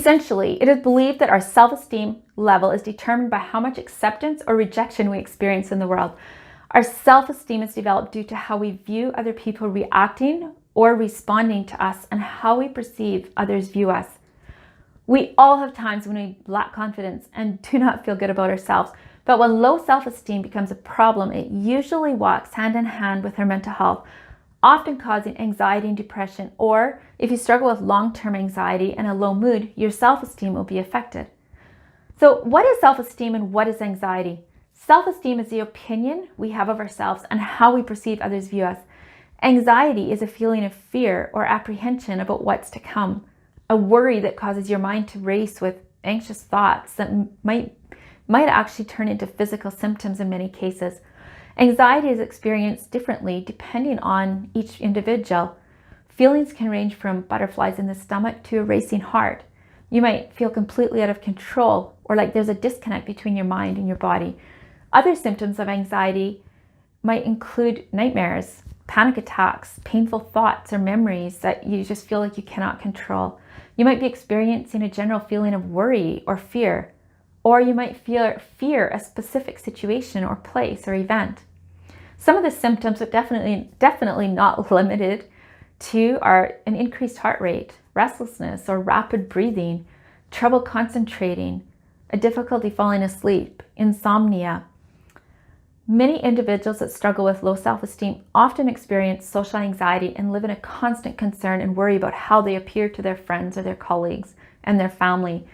Essentially, it is believed that our self-esteem level is determined by how much acceptance or rejection we experience in the world. Our self-esteem is developed due to how we view other people reacting or responding to us and how we perceive others view us. We all have times when we lack confidence and do not feel good about ourselves, but when low self-esteem becomes a problem, it usually walks hand in hand with our mental health, often causing anxiety and depression, or if you struggle with long-term anxiety and a low mood, your self-esteem will be affected. So what is self-esteem and what is anxiety? Self-esteem is the opinion we have of ourselves and how we perceive others view us. Anxiety is a feeling of fear or apprehension about what's to come, a worry that causes your mind to race with anxious thoughts that might actually turn into physical symptoms in many cases. Anxiety is experienced differently depending on each individual. Feelings can range from butterflies in the stomach to a racing heart. You might feel completely out of control or like there's a disconnect between your mind and your body. Other symptoms of anxiety might include nightmares, panic attacks, painful thoughts or memories that you just feel like you cannot control. You might be experiencing a general feeling of worry or fear, or you might fear a specific situation or place or event. Some of the symptoms are definitely not limited to are an increased heart rate, restlessness or rapid breathing, trouble concentrating, a difficulty falling asleep, insomnia. Many individuals that struggle with low self-esteem often experience social anxiety and live in a constant concern and worry about how they appear to their friends or their colleagues and their family.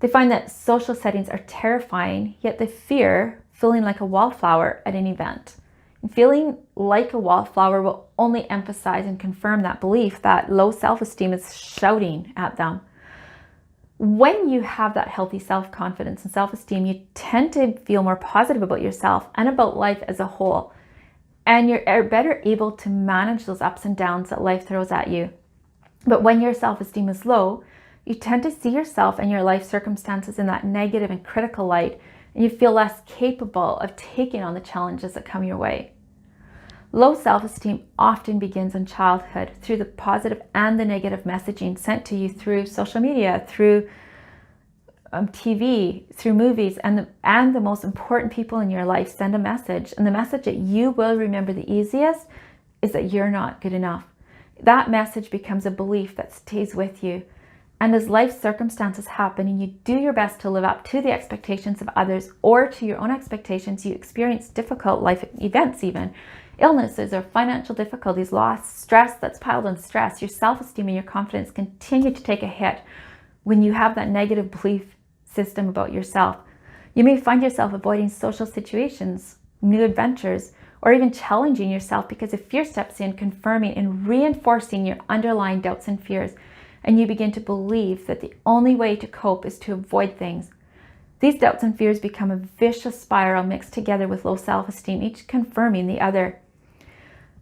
They find that social settings are terrifying, yet they fear feeling like a wallflower at an event. And feeling like a wallflower will only emphasize and confirm that belief that low self-esteem is shouting at them. When you have that healthy self-confidence and self-esteem, you tend to feel more positive about yourself and about life as a whole. And you're better able to manage those ups and downs that life throws at you. But when your self-esteem is low, you tend to see yourself and your life circumstances in that negative and critical light, and you feel less capable of taking on the challenges that come your way. Low self-esteem often begins in childhood through the positive and the negative messaging sent to you through social media, through TV, through movies, and the most important people in your life send a message. And the message that you will remember the easiest is that you're not good enough. That message becomes a belief that stays with you. And as life circumstances happen and you do your best to live up to the expectations of others or to your own expectations, you experience difficult life events even. Illnesses or financial difficulties, loss, stress that's piled on stress, your self-esteem and your confidence continue to take a hit when you have that negative belief system about yourself. You may find yourself avoiding social situations, new adventures, or even challenging yourself because of fear steps in, confirming and reinforcing your underlying doubts and fears. And you begin to believe that the only way to cope is to avoid things. These doubts and fears become a vicious spiral mixed together with low self-esteem, each confirming the other.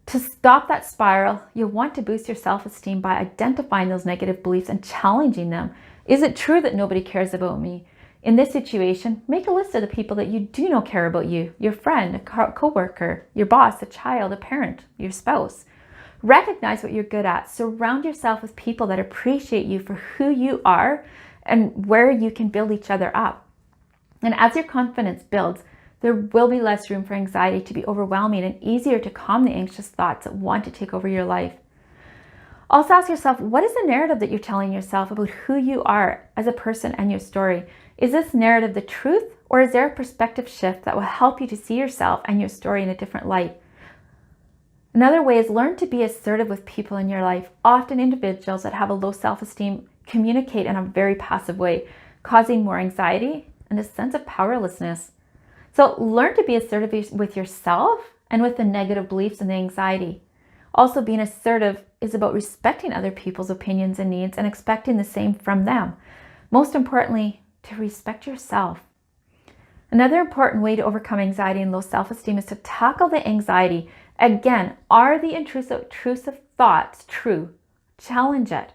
To stop that spiral, you'll want to boost your self-esteem by identifying those negative beliefs and challenging them. Is it true that nobody cares about me? In this situation, make a list of the people that you do know care about you, your friend, a co-worker, your boss, a child, a parent, your spouse. Recognize what you're good at. Surround yourself with people that appreciate you for who you are and where you can build each other up. And as your confidence builds, there will be less room for anxiety to be overwhelming and easier to calm the anxious thoughts that want to take over your life. Also ask yourself, what is the narrative that you're telling yourself about who you are as a person and your story? Is this narrative the truth, or is there a perspective shift that will help you to see yourself and your story in a different light? Another way is learn to be assertive with people in your life. Often individuals that have a low self-esteem communicate in a very passive way, causing more anxiety and a sense of powerlessness. So learn to be assertive with yourself and with the negative beliefs and the anxiety. Also, being assertive is about respecting other people's opinions and needs and expecting the same from them. Most importantly, to respect yourself. Another important way to overcome anxiety and low self-esteem is to tackle the anxiety. Again, are the intrusive thoughts true? Challenge it.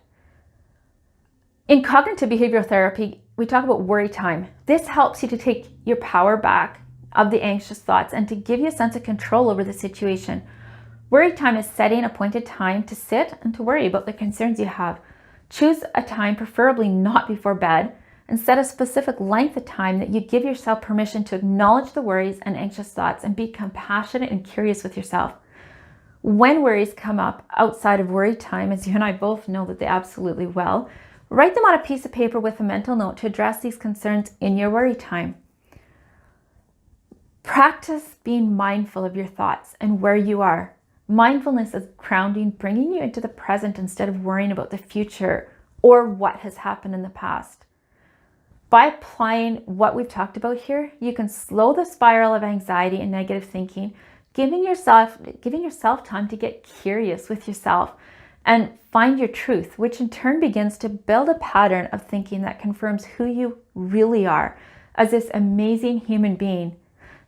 In cognitive behavioral therapy, we talk about worry time. This helps you to take your power back of the anxious thoughts and to give you a sense of control over the situation. Worry time is setting appointed time to sit and to worry about the concerns you have. Choose a time, preferably not before bed, and set a specific length of time that you give yourself permission to acknowledge the worries and anxious thoughts and be compassionate and curious with yourself. When worries come up outside of worry time, as you and I both know that they absolutely will, write them on a piece of paper with a mental note to address these concerns in your worry time. Practice being mindful of your thoughts and where you are. Mindfulness is grounding, bringing you into the present instead of worrying about the future or what has happened in the past. By applying what we've talked about here, you can slow the spiral of anxiety and negative thinking, giving yourself time to get curious with yourself and find your truth, which in turn begins to build a pattern of thinking that confirms who you really are as this amazing human being.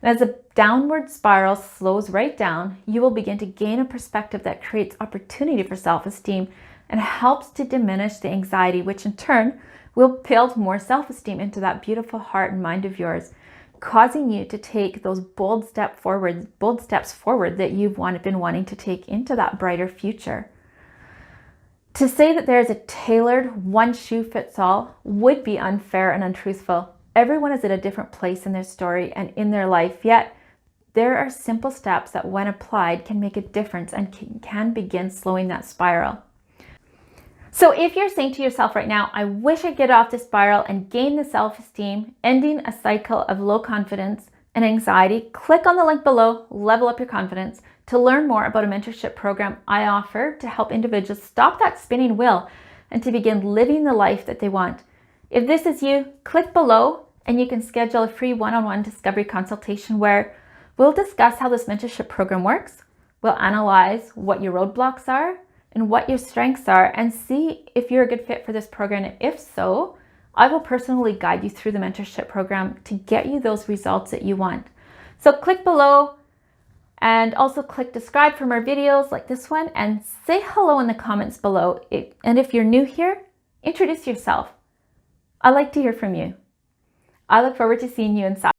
And as the downward spiral slows right down, you will begin to gain a perspective that creates opportunity for self-esteem and helps to diminish the anxiety, which in turn will build more self-esteem into that beautiful heart and mind of yours, causing you to take those bold steps forward that you've been wanting to take into that brighter future. To say that there is a tailored one-shoe-fits-all would be unfair and untruthful. Everyone is at a different place in their story and in their life, yet there are simple steps that when applied can make a difference and can begin slowing that spiral. So if you're saying to yourself right now, I wish I'd get off the spiral and gain the self-esteem, ending a cycle of low confidence and anxiety, click on the link below, Level Up Your Confidence, to learn more about a mentorship program I offer to help individuals stop that spinning wheel and to begin living the life that they want. If this is you, click below and you can schedule a free one-on-one discovery consultation where we'll discuss how this mentorship program works. We'll analyze what your roadblocks are and what your strengths are and see if you're a good fit for this program. And if so, I will personally guide you through the mentorship program to get you those results that you want. So click below and also click subscribe for more videos like this one and say hello in the comments below. And if you're new here, introduce yourself. I'd like to hear from you. I look forward to seeing you inside.